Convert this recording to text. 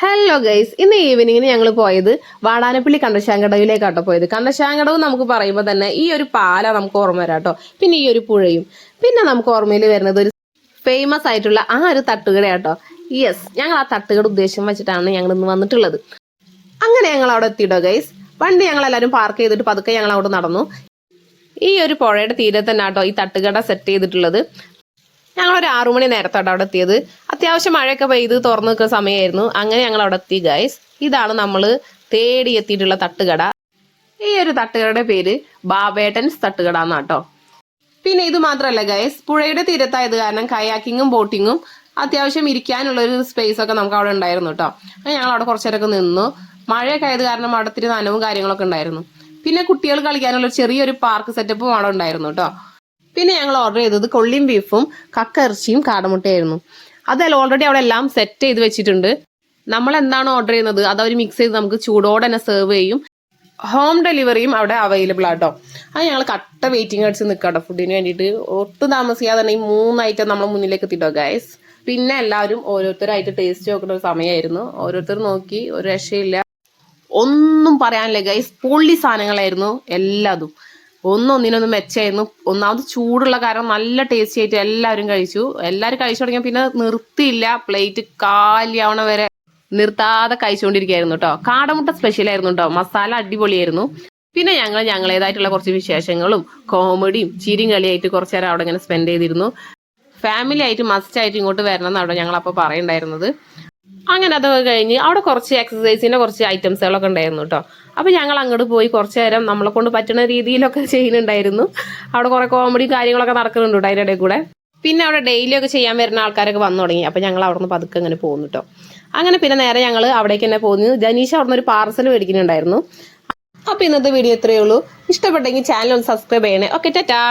Hello guys, ഇന്ന് ഈവനിങ്ങിന് ഞങ്ങൾ പോയത് വാടാനപ്പള്ളി കണ്ടശാങ്കടവിലേക്കാട്ടോ പോയത്. കണ്ടശാങ്കടവ് നമുക്ക് പറയുമ്പോൾ തന്നെ ഈ ഒരു പാല നമുക്ക് ഓർമ്മ വരാം കേട്ടോ. പിന്നെ ഈ ഒരു പുഴയും, പിന്നെ നമുക്ക് ഓർമ്മയിൽ വരുന്നത് ഒരു ഫേമസ് ആയിട്ടുള്ള ആ ഒരു തട്ടുകടയാട്ടോ. യെസ്, ഞങ്ങൾ ആ തട്ടുകട ഉദ്ദേശം വെച്ചിട്ടാണ് ഞങ്ങൾ ഇന്ന് വന്നിട്ടുള്ളത്. അങ്ങനെ ഞങ്ങൾ അവിടെ എത്തിയിട്ടോ ഗൈസ്. വണ്ടി ഞങ്ങൾ എല്ലാവരും പാർക്ക് ചെയ്തിട്ട് പതുക്കെ ഞങ്ങൾ അവിടെ നടന്നു. ഈ ഒരു പുഴയുടെ തീരത്ത് തന്നെ ആട്ടോ ഈ തട്ടുകട സെറ്റ് ചെയ്തിട്ടുള്ളത്. ഞങ്ങളൊരു 6 മണി നേരത്തോടെ അവിടെ എത്തിയത്. അത്യാവശ്യം മഴയൊക്കെ പെയ്ത് തുറന്നു നിൽക്കുന്ന സമയമായിരുന്നു. അങ്ങനെ ഞങ്ങൾ അവിടെ എത്തി ഗൈസ്. ഇതാണ് നമ്മൾ തേടി എത്തിയിട്ടുള്ള തട്ടുകട. ഈ ഒരു തട്ടുകടയുടെ പേര് ബാബേട്ടൻസ് തട്ടുകട എന്നാട്ടോ. പിന്നെ ഇത് മാത്രമല്ല ഗൈസ്, പുഴയുടെ തീരത്തായത് കാരണം കയാക്കിങ്ങും ബോട്ടിങ്ങും അത്യാവശ്യം ഇരിക്കാനുള്ള ഒരു സ്പേസ് ഒക്കെ നമുക്ക് അവിടെ ഉണ്ടായിരുന്നു കേട്ടോ. ഞങ്ങൾ അവിടെ കുറച്ചു നേരമൊക്കെ നിന്നു. മഴയൊക്കെ ആയത് കാരണം അവിടെ ഇത്തിരി നനവും കാര്യങ്ങളൊക്കെ ഉണ്ടായിരുന്നു. പിന്നെ കുട്ടികൾ കളിക്കാനുള്ള ചെറിയൊരു പാർക്ക് സെറ്റപ്പും അവിടെ ഉണ്ടായിരുന്നു കേട്ടോ. പിന്നെ ഞങ്ങൾ ഓർഡർ ചെയ്തത് കൊള്ളിയും ബീഫും കക്കയിറച്ചിയും കാടമുട്ടയായിരുന്നു. അതെല്ലാം ഓൾറെഡി അവിടെ എല്ലാം സെറ്റ് ചെയ്ത് വെച്ചിട്ടുണ്ട്. നമ്മൾ എന്താണ് ഓർഡർ ചെയ്യുന്നത് അത് അവർ മിക്സ് ചെയ്ത് നമുക്ക് ചൂടോടെ തന്നെ സെർവ് ചെയ്യും. ഹോം ഡെലിവറിയും അവിടെ അവൈലബിൾ ആട്ടോ. അത് ഞങ്ങൾ കട്ട വെയിറ്റിംഗ് അടിച്ച് നിൽക്കാട്ടോ ഫുഡിന് വേണ്ടിയിട്ട്. ഒട്ടും താമസിക്കാതെ തന്നെ ഈ 3 ഐറ്റം നമ്മൾ മുന്നിലേക്ക് എത്തിട്ടോ ഗൈസ്. പിന്നെ എല്ലാവരും ഓരോരുത്തരായിട്ട് ടേസ്റ്റ് നോക്കുന്ന ഒരു സമയമായിരുന്നു. ഓരോരുത്തർ നോക്കി, ഒരു രക്ഷയില്ല, ഒന്നും പറയാനില്ല ഗൈസ്. പൊള്ളി സാധനങ്ങളായിരുന്നു എല്ലാതും. ഒന്നൊന്നിനൊന്നും മെച്ചായിരുന്നു. ഒന്നാമത് ചൂടുള്ള കാരണം നല്ല ടേസ്റ്റി ആയിട്ട് എല്ലാവരും കഴിച്ചു. എല്ലാവരും കഴിച്ചു തുടങ്ങിയാൽ പിന്നെ നിർത്തിയില്ല. പ്ലേറ്റ് കാലിയാവണ വരെ നിർത്താതെ കഴിച്ചുകൊണ്ടിരിക്കുകയായിരുന്നു കേട്ടോ. കാടമുട്ട സ്പെഷ്യൽ ആയിരുന്നു കേട്ടോ. മസാല അടിപൊളിയായിരുന്നു. പിന്നെ ഞങ്ങളേതായിട്ടുള്ള കുറച്ച് വിശേഷങ്ങളും കോമഡിയും ചിരിയും കളിയായിട്ട് കുറച്ചു നേരം അവിടെ ഇങ്ങനെ സ്പെൻഡ് ചെയ്തിരുന്നു. ഫാമിലി ആയിട്ട് മസ്റ്റ് ആയിട്ട് ഇങ്ങോട്ട് വരണം എന്നാണ് ഞങ്ങളപ്പോൾ പറയുണ്ടായിരുന്നത്. അങ്ങനെ അതൊക്കെ കഴിഞ്ഞ് അവിടെ കുറച്ച് എക്സസൈസിന്റെ കുറച്ച് ഐറ്റംസുകളൊക്കെ ഉണ്ടായിരുന്നു കേട്ടോ. അപ്പൊ ഞങ്ങൾ അങ്ങോട്ട് പോയി കുറച്ചു നേരം നമ്മളെ കൊണ്ട് പറ്റുന്ന രീതിയിലൊക്കെ ചെയ്യുന്നുണ്ടായിരുന്നു. അവിടെ കുറെ കോമഡി കാര്യങ്ങളൊക്കെ നടക്കുന്നുണ്ട് കേട്ടോ അതിൻ്റെ ഇടയിൽ കൂടെ. പിന്നെ അവിടെ ഡെയിലി ഒക്കെ ചെയ്യാൻ വരുന്ന ആൾക്കാരൊക്കെ വന്നു തുടങ്ങി. അപ്പൊ ഞങ്ങൾ അവിടെ നിന്ന് പതുക്കെ അങ്ങനെ പോകുന്നു കേട്ടോ. അങ്ങനെ പിന്നെ നേരെ ഞങ്ങൾ അവിടേക്ക് തന്നെ പോകുന്നു. ജനീഷ് അവിടെ നിന്ന് ഒരു പാർസൽ മേടിക്കുന്നുണ്ടായിരുന്നു. അപ്പൊ ഇന്നത്തെ വീഡിയോ ഇത്രയേ ഉള്ളൂ. ഇഷ്ടപ്പെട്ടെങ്കിൽ ചാനൽ ഒന്ന് സബ്സ്ക്രൈബ് ചെയ്യണേ. ഓക്കെ, ടാറ്റാ.